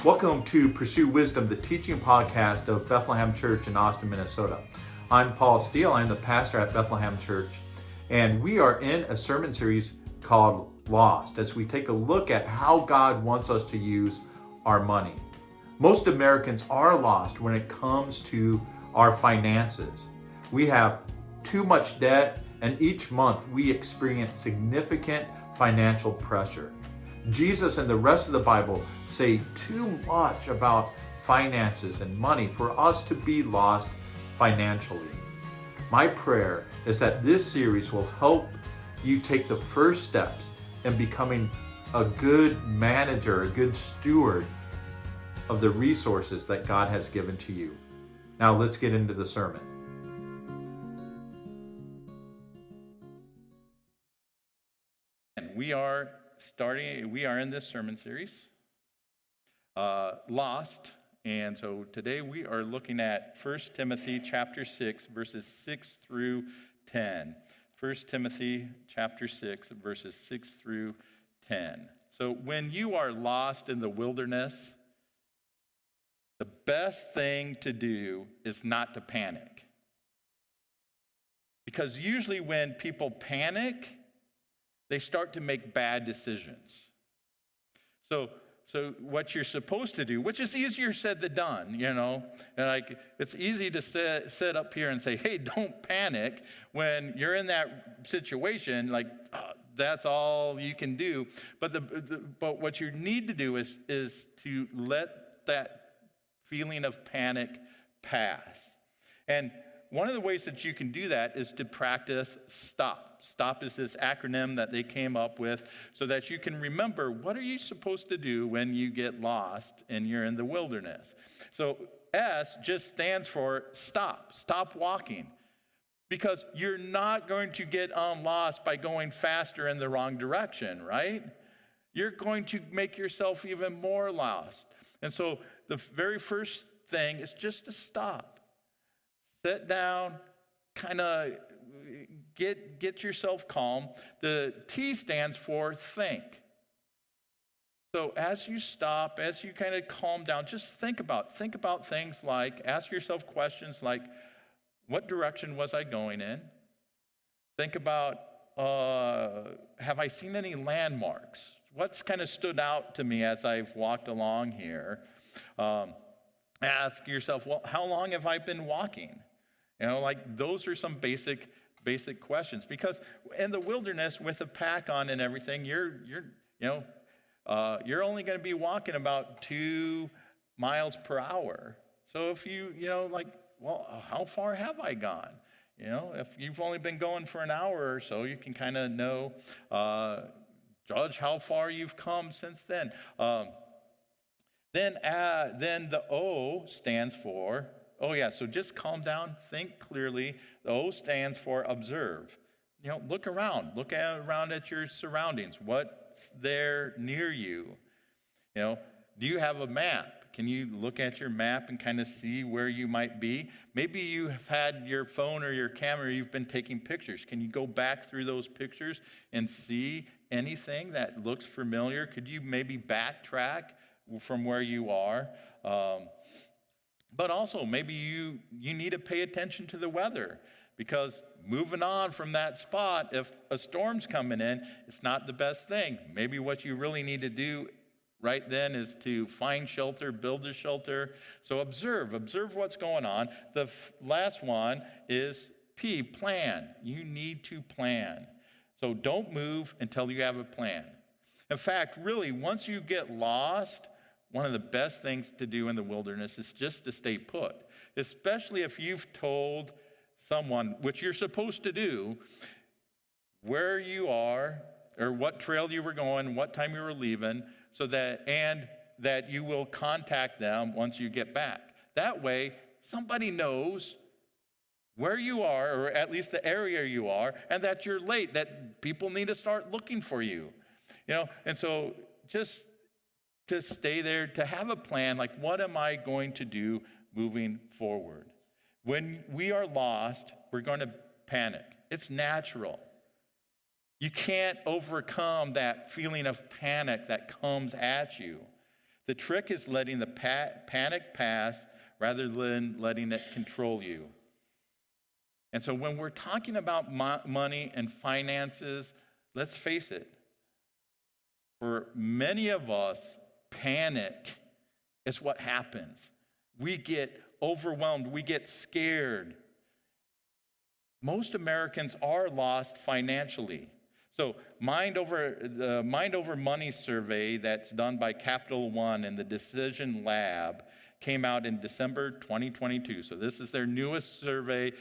Welcome to Pursue Wisdom, the teaching podcast of Bethlehem Church in Austin, Minnesota. I'm Paul Steele. I'm the pastor at Bethlehem Church, and we are in a sermon series called Lost, as we take a look at how God wants us to use our money. Most Americans are lost when it comes to our finances. We have too much debt, and each month we experience significant financial pressure. Jesus and the rest of the Bible say too much about finances and money for us to be lost financially. My prayer is that this series will help you take the first steps in becoming a good manager, a good steward of the resources that God has given to you. Now let's get into the sermon. We are in this sermon series, Lost, and so today we are looking at 1 Timothy chapter 6, verses 6 through 10. 1 Timothy chapter 6, verses 6 through 10. So when you are lost in the wilderness, the best thing to do is not to panic. Because usually when people panic, they start to make bad decisions. So what you're supposed to do, which is easier said than done, and like it's easy to sit up here and say, hey, don't panic when you're in that situation, like that's all you can do. But what you need to do is to let that feeling of panic pass. And one of the ways that you can do that is to practice STOP. STOP is this acronym that they came up with so that you can remember what are you supposed to do when you get lost and you're in the wilderness. So S just stands for stop. Stop walking. Because you're not going to get lost by going faster in the wrong direction, right? You're going to make yourself even more lost. And so the very first thing is just to stop. Sit down, kind of get yourself calm. The T stands for think. So as you stop, as you kind of calm down, just think about things like, ask yourself questions like, what direction was I going in? Think about, have I seen any landmarks? What's kind of stood out to me as I've walked along here? Ask yourself, well, how long have I been walking? Like those are some basic questions, because in the wilderness with a pack on and everything, you're only going to be walking about 2 miles per hour. So if well, how far have I gone? If you've only been going for an hour or so, you can kind of know, judge how far you've come since then. Then the O stands for, so just calm down, think clearly. The O stands for observe. Look around. Look around at your surroundings. What's there near you? Do you have a map? Can you look at your map and kind of see where you might be? Maybe you have had your phone or your camera, you've been taking pictures. Can you go back through those pictures and see anything that looks familiar? Could you maybe backtrack from where you are? But also, maybe you need to pay attention to the weather, because moving on from that spot, if a storm's coming in, it's not the best thing. Maybe what you really need to do right then is to find shelter, build a shelter. So observe what's going on. The last one is P, plan. You need to plan. So don't move until you have a plan. In fact, really, once you get lost, one of the best things to do in the wilderness is just to stay put, especially if you've told someone, which you're supposed to do, where you are or what trail you were going, what time you were leaving, and that you will contact them once you get back. That way, somebody knows where you are, or at least the area you are, and that you're late, that people need to start looking for you. And so just to stay there, to have a plan, like what am I going to do moving forward? When we are lost, we're going to panic. It's natural. You can't overcome that feeling of panic that comes at you. The trick is letting the panic pass rather than letting it control you. And so when we're talking about money and finances, let's face it, for many of us, panic is what happens. We get overwhelmed, we get scared. Most Americans are lost financially. So the Mind Over Money survey that's done by Capital One and the Decision Lab came out in December 2022. So this is their newest survey,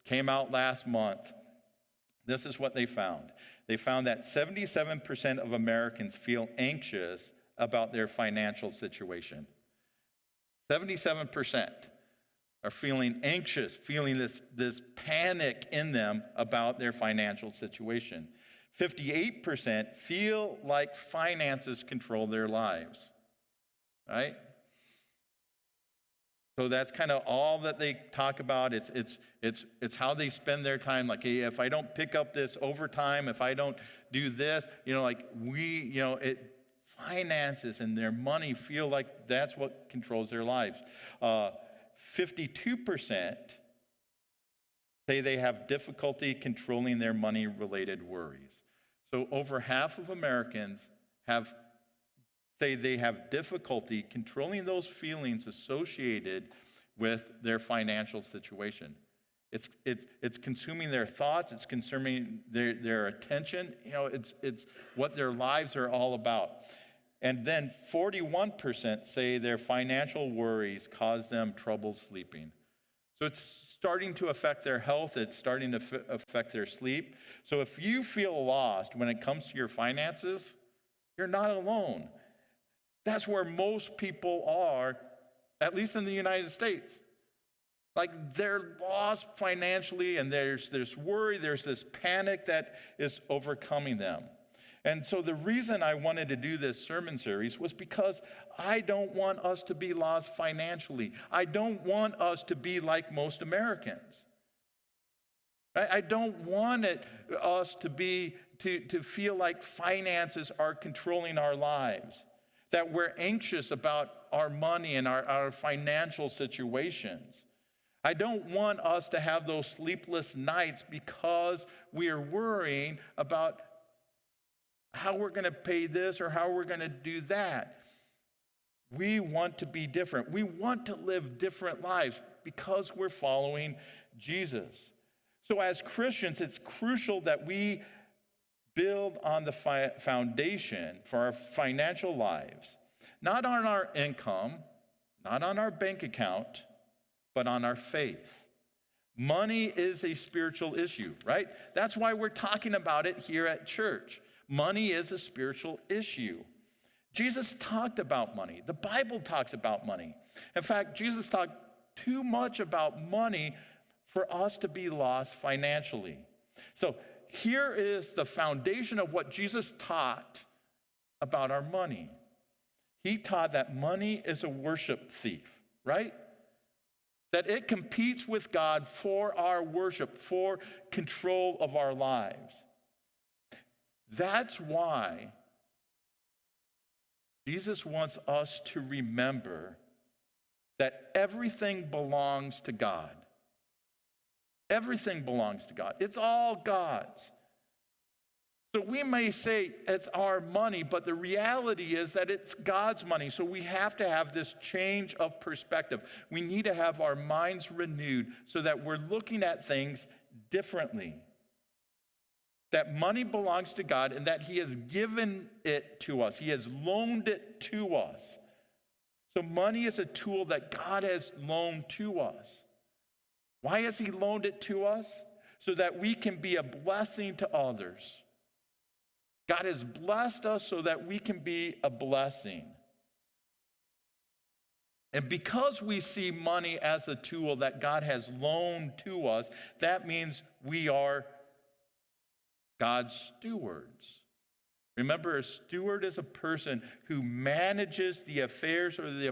came out last month. This is what they found. They found that 77% of Americans feel anxious about their financial situation. 77% are feeling anxious, feeling this panic in them about their financial situation. 58% feel like finances control their lives, right? So that's kind of all that they talk about. It's how they spend their time. Like, hey, if I don't pick up this overtime, if I don't do this, finances and their money feel like that's what controls their lives. 52% say they have difficulty controlling their money-related worries. So over half of Americans say they have difficulty controlling those feelings associated with their financial situation. It's consuming their thoughts. It's consuming their attention. It's what their lives are all about. And then 41% say their financial worries cause them trouble sleeping. So it's starting to affect their health. It's starting to affect their sleep. So if you feel lost when it comes to your finances, you're not alone. That's where most people are, at least in the United States. Like, they're lost financially, and there's this worry, there's this panic that is overcoming them. And so the reason I wanted to do this sermon series was because I don't want us to be lost financially. I don't want us to be like most Americans. I don't want us to feel like finances are controlling our lives, that we're anxious about our money and our financial situations. I don't want us to have those sleepless nights because we are worrying about how we're going to pay this or how we're going to do that. We want to be different. We want to live different lives because we're following Jesus. So as Christians, it's crucial that we build on the foundation for our financial lives, not on our income, not on our bank account, but on our faith. Money is a spiritual issue, right? That's why we're talking about it here at church. Money is a spiritual issue. Jesus talked about money. The Bible talks about money. In fact, Jesus talked too much about money for us to be lost financially. So here is the foundation of what Jesus taught about our money. He taught that money is a worship thief, right? That it competes with God for our worship, for control of our lives. That's why Jesus wants us to remember that everything belongs to God. Everything belongs to God. It's all God's. So we may say it's our money, but the reality is that it's God's money. So we have to have this change of perspective. We need to have our minds renewed so that we're looking at things differently. That money belongs to God and that He has given it to us. He has loaned it to us. So money is a tool that God has loaned to us. Why has He loaned it to us? So that we can be a blessing to others. God has blessed us so that we can be a blessing. And because we see money as a tool that God has loaned to us, that means we are God's stewards. Remember, a steward is a person who manages the affairs or the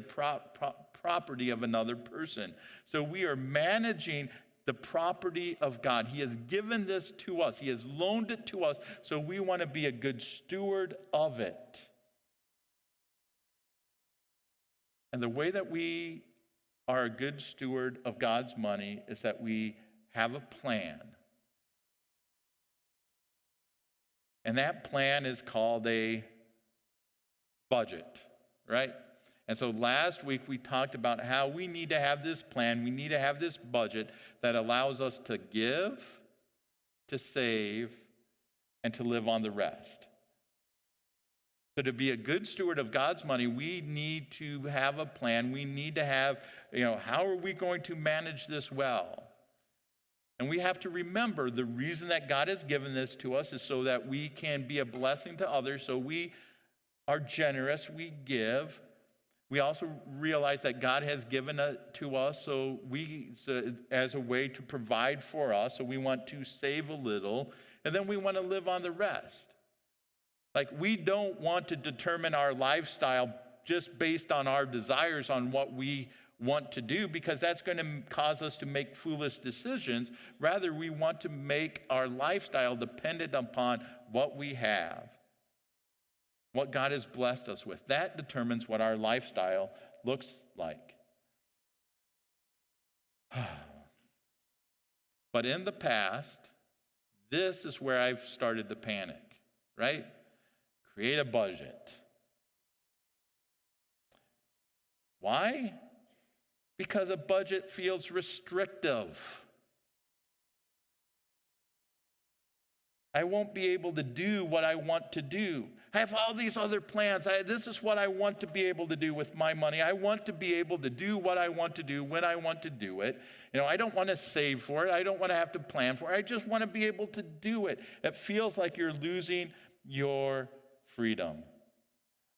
property of another person. So we are managing the property of God. He has given this to us. He has loaned it to us, so we want to be a good steward of it. And the way that we are a good steward of God's money is that we have a plan. And that plan is called a budget, right? And so last week we talked about how we need to have this plan, we need to have this budget that allows us to give, to save, and to live on the rest. So to be a good steward of God's money, we need to have a plan. We need to have, how are we going to manage this well? And we have to remember the reason that God has given this to us is so that we can be a blessing to others. So we are generous, we give. We also realize that God has given it to us so as a way to provide for us. So we want to save a little, and then we want to live on the rest. Like, we don't want to determine our lifestyle just based on our desires on what we want to do, because that's going to cause us to make foolish decisions. Rather, we want to make our lifestyle dependent upon what we have, what God has blessed us with. That determines what our lifestyle looks like. But in the past, this is where I've started to panic, right? Create a budget. Why? Because a budget feels restrictive. I won't be able to do what I want to do. I have all these other plans. This is what I want to be able to do with my money. I want to be able to do what I want to do when I want to do it. I don't want to save for it. I don't want to have to plan for it. I just want to be able to do it. It feels like you're losing your freedom.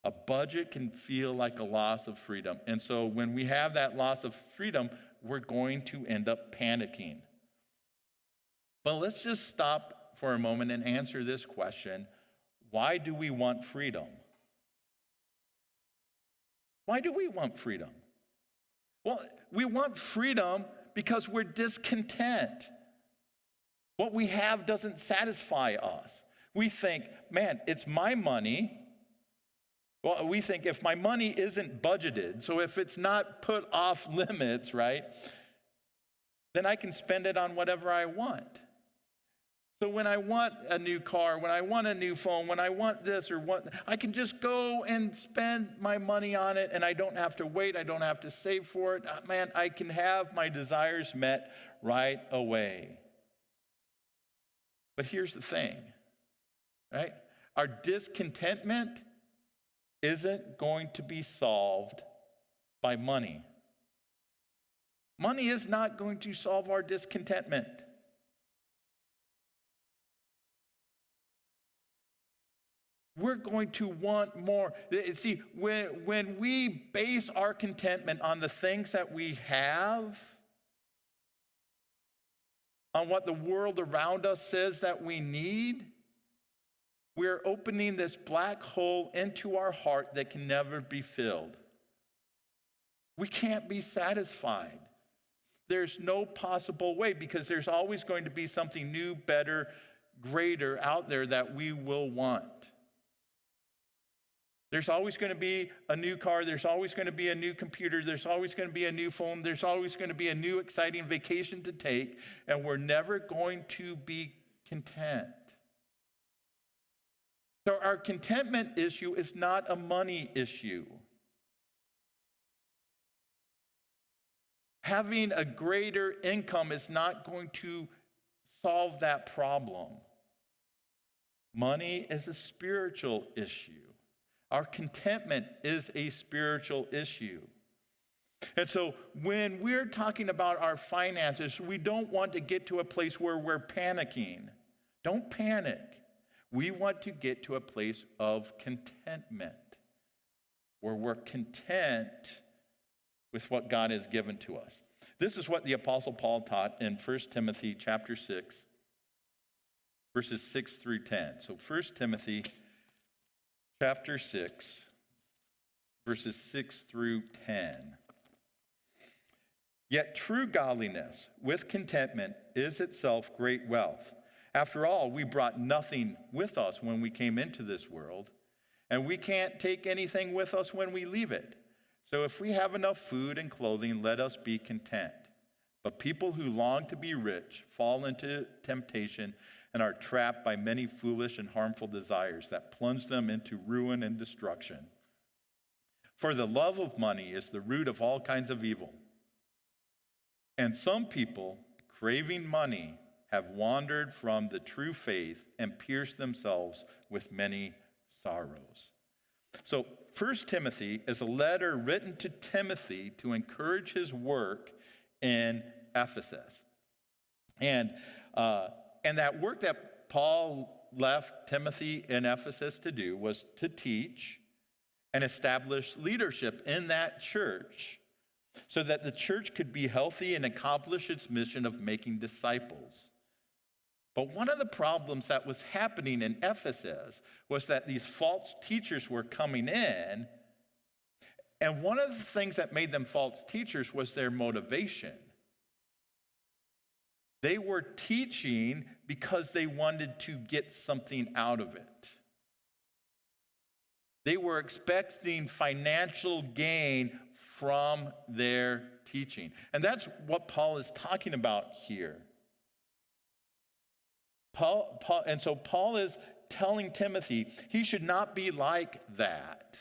A budget can feel like a loss of freedom. And so when we have that loss of freedom, we're going to end up panicking. But let's just stop for a moment and answer this question. Why do we want freedom? Why do we want freedom? Well, we want freedom because we're discontent. What we have doesn't satisfy us. We think, man, it's my money. Well, we think if my money isn't budgeted, so if it's not put off limits, right, then I can spend it on whatever I want. So when I want a new car, when I want a new phone, when I want this or what, I can just go and spend my money on it, and I don't have to wait. I don't have to save for it. Man, I can have my desires met right away. But here's the thing, right? Our discontentment isn't going to be solved by money. Money is not going to solve our discontentment. We're going to want more. See, when we base our contentment on the things that we have, on what the world around us says that we need, we're opening this black hole into our heart that can never be filled. We can't be satisfied. There's no possible way, because there's always going to be something new, better, greater out there that we will want. There's always going to be a new car. There's always going to be a new computer. There's always going to be a new phone. There's always going to be a new exciting vacation to take, and we're never going to be content. So our contentment issue is not a money issue. Having a greater income is not going to solve that problem. Money is a spiritual issue. Our contentment is a spiritual issue. And so when we're talking about our finances, we don't want to get to a place where we're panicking. Don't panic. We want to get to a place of contentment, where we're content with what God has given to us. This is what the Apostle Paul taught in 1 Timothy chapter 6, verses 6 through 10. So 1 Timothy chapter 6, verses 6 through 10. Yet true godliness with contentment is itself great wealth. After all, we brought nothing with us when we came into this world, and we can't take anything with us when we leave it. So if we have enough food and clothing, let us be content. But people who long to be rich fall into temptation and are trapped by many foolish and harmful desires that plunge them into ruin and destruction. For the love of money is the root of all kinds of evil. And some people, craving money, have wandered from the true faith and pierced themselves with many sorrows. So 1 Timothy is a letter written to Timothy to encourage his work in Ephesus. And that work that Paul left Timothy in Ephesus to do was to teach and establish leadership in that church so that the church could be healthy and accomplish its mission of making disciples. But one of the problems that was happening in Ephesus was that these false teachers were coming in, and one of the things that made them false teachers was their motivation. They were teaching because they wanted to get something out of it. They were expecting financial gain from their teaching. And that's what Paul is talking about here. Paul is telling Timothy he should not be like that.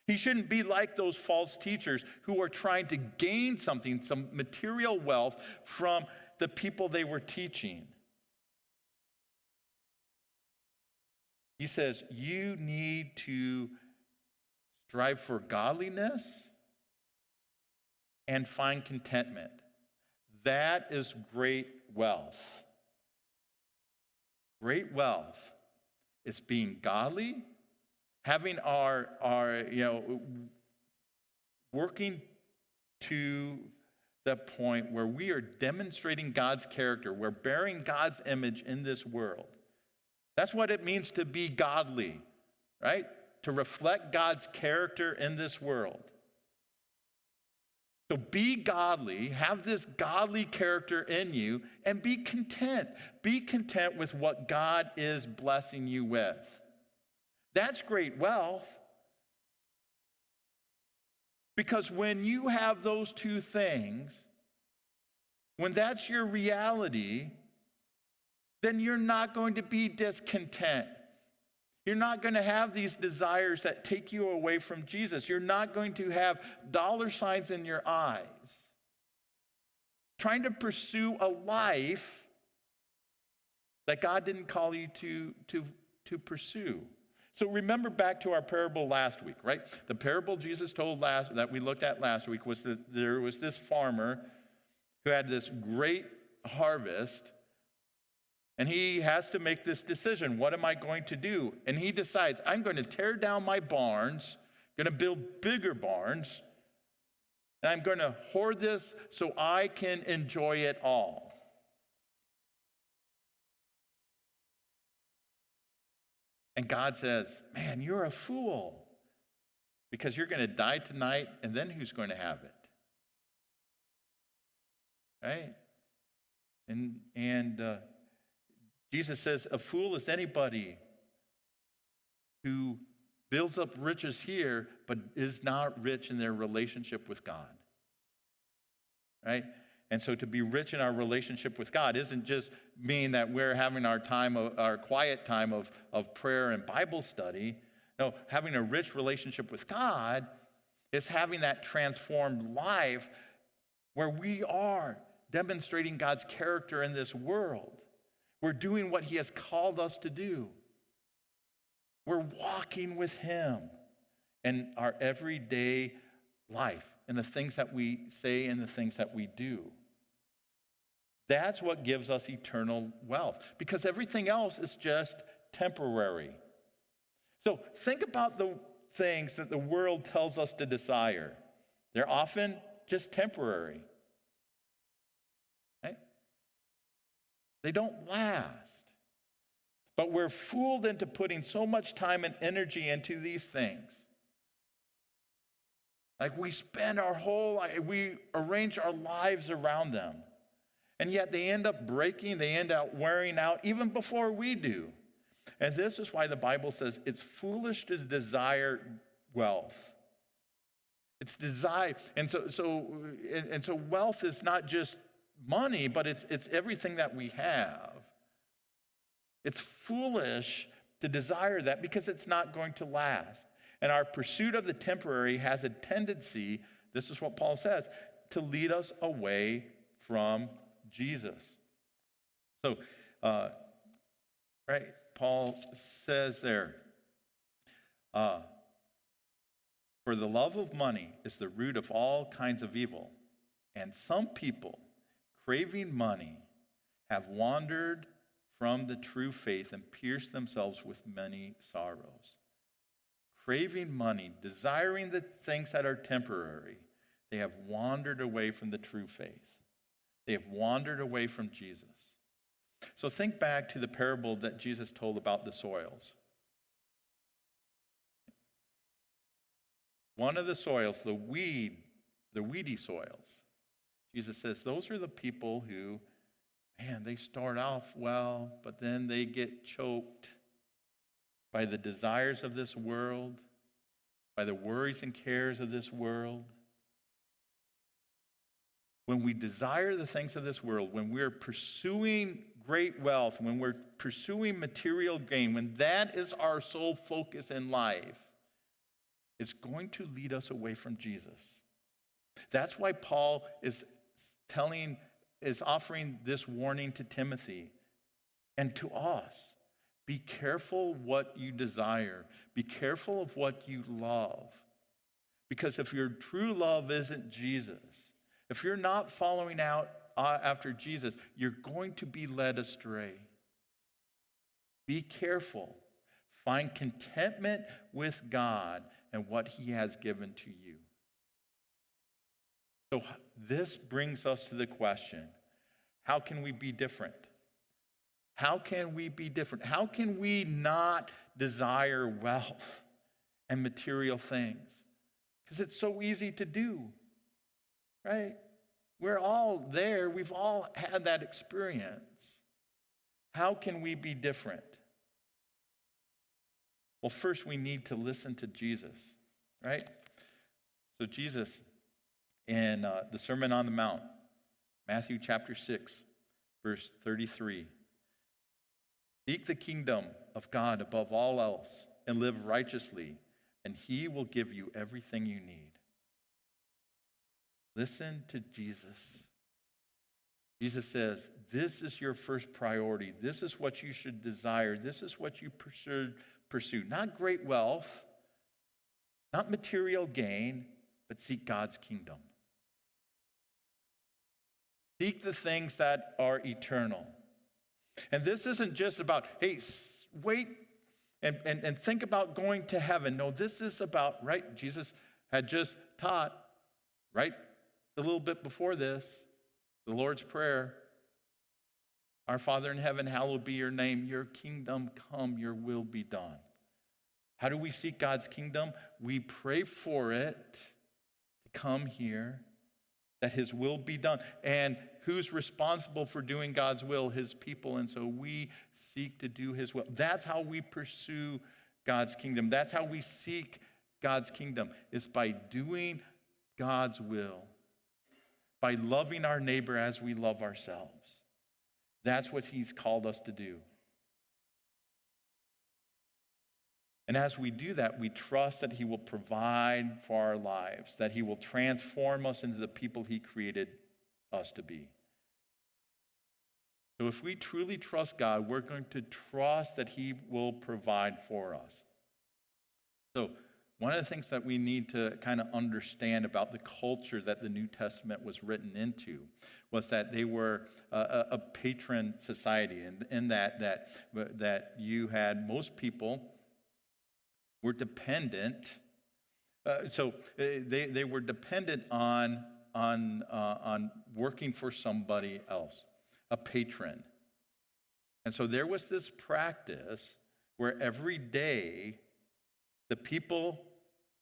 He shouldn't be like those false teachers who are trying to gain something, some material wealth from the people they were teaching. He says, you need to strive for godliness and find contentment. That is great wealth. Great wealth is being godly, having our working to the point where we are demonstrating God's character. We're bearing God's image in this world. That's what it means to be godly, right? To reflect God's character in this world. So be godly, have this godly character in you, and be content. Be content with what God is blessing you with. That's great wealth. Because when you have those two things, when that's your reality, then you're not going to be discontent. You're not going to have these desires that take you away from Jesus. You're not going to have dollar signs in your eyes, trying to pursue a life that God didn't call you to pursue. So remember back to our parable last week, right? The parable Jesus told that we looked at last week was that there was this farmer who had this great harvest, and he has to make this decision. What am I going to do? And he decides, I'm going to tear down my barns, going to build bigger barns, and I'm going to hoard this so I can enjoy it all. And God says, man, you're a fool, because you're going to die tonight, and then who's going to have it? Right? And Jesus says, a fool is anybody who builds up riches here, but is not rich in their relationship with God. Right? And so to be rich in our relationship with God isn't just mean that we're having our quiet time of prayer and Bible study. No, having a rich relationship with God is having that transformed life where we are demonstrating God's character in this world. We're doing what he has called us to do. We're walking with him in our everyday life, in the things that we say and the things that we do. That's what gives us eternal wealth, because everything else is just temporary. So think about the things that the world tells us to desire. They're often just temporary. Right? They don't last. But we're fooled into putting so much time and energy into these things. Like we spend our whole life, we arrange our lives around them. And yet they end up breaking, they end up wearing out even before we do. And this is why the Bible says it's foolish to desire wealth. It's desire. And so wealth is not just money, but it's everything that we have. It's foolish to desire that because it's not going to last. And our pursuit of the temporary has a tendency, this is what Paul says, to lead us away from Jesus. So, right, Paul says there, for the love of money is the root of all kinds of evil. And some people, craving money, have wandered from the true faith and pierced themselves with many sorrows. Craving money, desiring the things that are temporary, they have wandered away from the true faith. They have wandered away from Jesus. So think back to the parable that Jesus told about the soils. One of the soils, the weedy soils, Jesus says those are the people who, man, they start off well, but then they get choked by the desires of this world, by the worries and cares of this world. When we desire the things of this world, when we're pursuing great wealth, when we're pursuing material gain, when that is our sole focus in life, it's going to lead us away from Jesus. That's why Paul is offering this warning to Timothy and to us. Be careful what you desire. Be careful of what you love. Because if your true love isn't Jesus, if you're not following out after Jesus, you're going to be led astray. Be careful. Find contentment with God and what he has given to you. So this brings us to the question, how can we be different? How can we be different? How can we not desire wealth and material things? Because it's so easy to do, right? We're all there. We've all had that experience. How can we be different? Well, first we need to listen to Jesus, right? So Jesus, in the Sermon on the Mount, Matthew chapter 6, verse 33, seek the kingdom of God above all else and live righteously, and he will give you everything you need. Listen to Jesus. Jesus says, this is your first priority. This is what you should desire. This is what you pursue. Not great wealth, not material gain, but seek God's kingdom. Seek the things that are eternal. And this isn't just about, hey, wait and think about going to heaven. No, this is about, right? Jesus had just taught, right? A little bit before this, the Lord's Prayer. Our Father in heaven, hallowed be your name. Your kingdom come, your will be done. How do we seek God's kingdom? We pray for it to come here, that his will be done. And who's responsible for doing God's will? His people. And so we seek to do his will. That's how we pursue God's kingdom. That's how we seek God's kingdom, is by doing God's will, by loving our neighbor as we love ourselves. That's what he's called us to do. And as we do that, we trust that he will provide for our lives, that he will transform us into the people he created us to be. So if we truly trust God, we're going to trust that he will provide for us. So one of the things that we need to kind of understand about the culture that the New Testament was written into was that they were a patron society, and in that you had most people were dependent. So they were dependent on working for somebody else, a patron. And so there was this practice where every day the people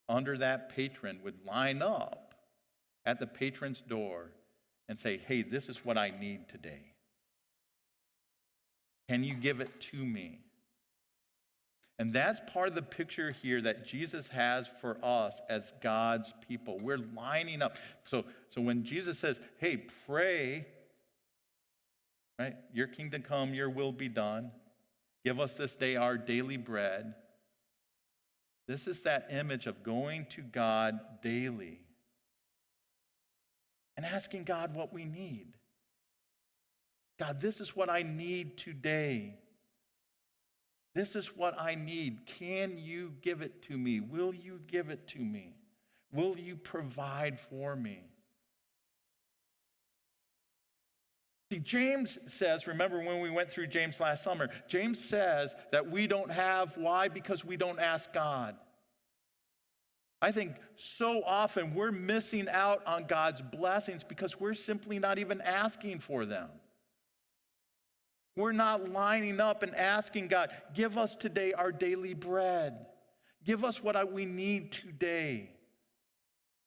under that patron would line up at the patron's door and say, hey, this is what I need today. Can you give it to me? And that's part of the picture here that Jesus has for us as God's people. We're lining up. So when Jesus says, hey, pray, right? Your kingdom come, your will be done. Give us this day our daily bread. This is that image of going to God daily and asking God what we need. God, this is what I need today. This is what I need. Can you give it to me? Will you give it to me? Will you provide for me? See, James says, remember when we went through James last summer, James says that we don't have, why? Because we don't ask God. I think so often we're missing out on God's blessings because we're simply not even asking for them. We're not lining up and asking God, give us today our daily bread. Give us what we need today.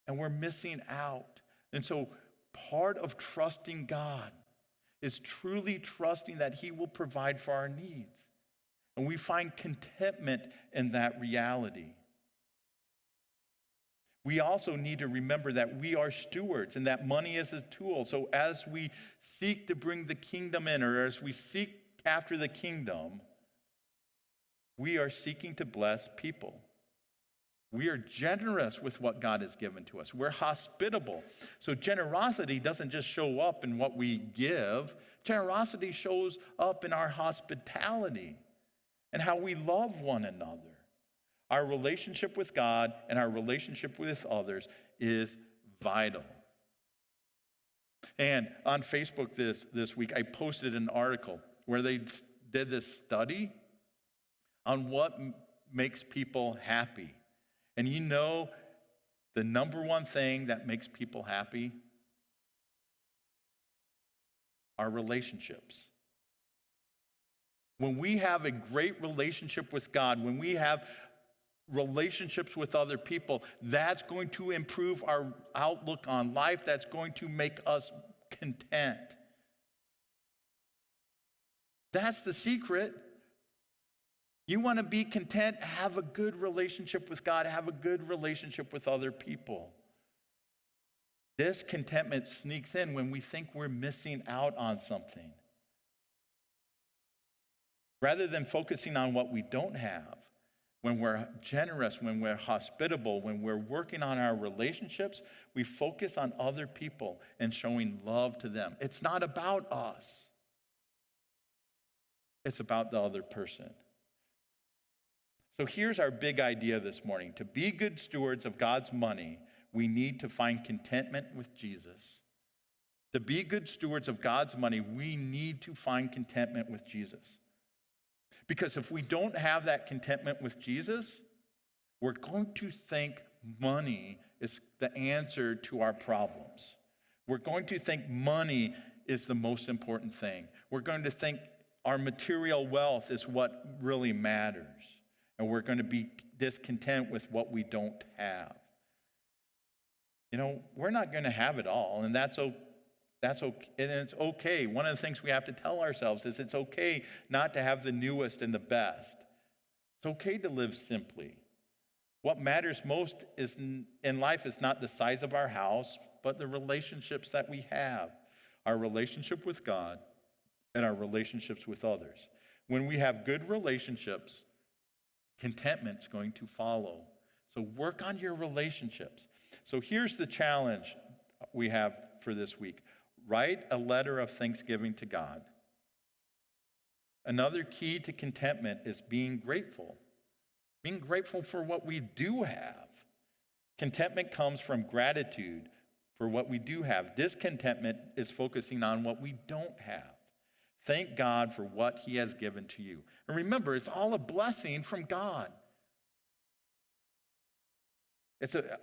And we're missing out. And so part of trusting God is truly trusting that he will provide for our needs. And we find contentment in that reality. We also need to remember that we are stewards and that money is a tool. So as we seek to bring the kingdom in, or as we seek after the kingdom, we are seeking to bless people. We are generous with what God has given to us. We're hospitable. So generosity doesn't just show up in what we give. Generosity shows up in our hospitality and how we love one another. Our relationship with God and our relationship with others is vital. And on Facebook this week, I posted an article where they did this study on what makes people happy. And you know the number one thing that makes people happy? Our relationships. When we have a great relationship with God, when we have relationships with other people, that's going to improve our outlook on life. That's going to make us content. That's the secret. You want to be content, have a good relationship with God, have a good relationship with other people. This contentment sneaks in when we think we're missing out on something. Rather than focusing on what we don't have, when we're generous, when we're hospitable, when we're working on our relationships, we focus on other people and showing love to them. It's not about us. It's about the other person. So here's our big idea this morning. To be good stewards of God's money, we need to find contentment with Jesus. To be good stewards of God's money, we need to find contentment with Jesus. Because if we don't have that contentment with Jesus, we're going to think money is the answer to our problems. We're going to think money is the most important thing. We're going to think our material wealth is what really matters. And we're going to be discontent with what we don't have. You know, we're not going to have it all, and that's okay. And it's okay. One of the things we have to tell ourselves is it's okay not to have the newest and the best. It's okay to live simply. What matters most in life is not the size of our house, but the relationships that we have. Our relationship with God and our relationships with others. When we have good relationships, contentment's going to follow. So work on your relationships. So here's the challenge we have for this week. Write a letter of thanksgiving to God. Another key to contentment is being grateful. Being grateful for what we do have. Contentment comes from gratitude for what we do have. Discontentment is focusing on what we don't have. Thank God for what he has given to you. And remember, it's all a blessing from God.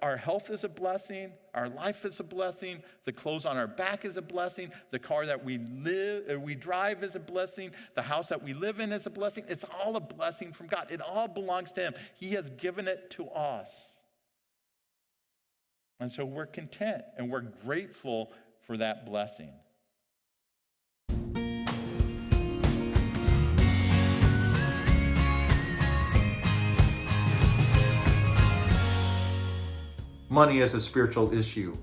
Our health is a blessing. Our life is a blessing. The clothes on our back is a blessing. The car that we drive is a blessing. The house that we live in is a blessing. It's all a blessing from God. It all belongs to him. He has given it to us. And so we're content and we're grateful for that blessing. money is a spiritual issue.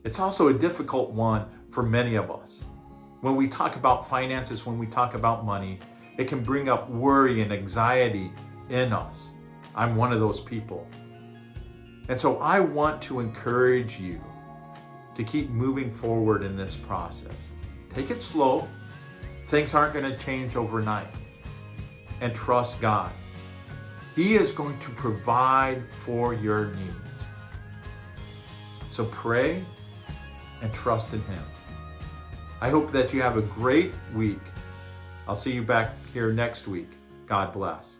It's also a difficult one for many of us. When we talk about finances, when we talk about money, it can bring up worry and anxiety in us. I'm one of those people. And so I want to encourage you to keep moving forward in this process. Take it slow. Things aren't going to change overnight. And trust God. He is going to provide for your needs. So pray and trust in Him. I hope that you have a great week. I'll see you back here next week. God bless.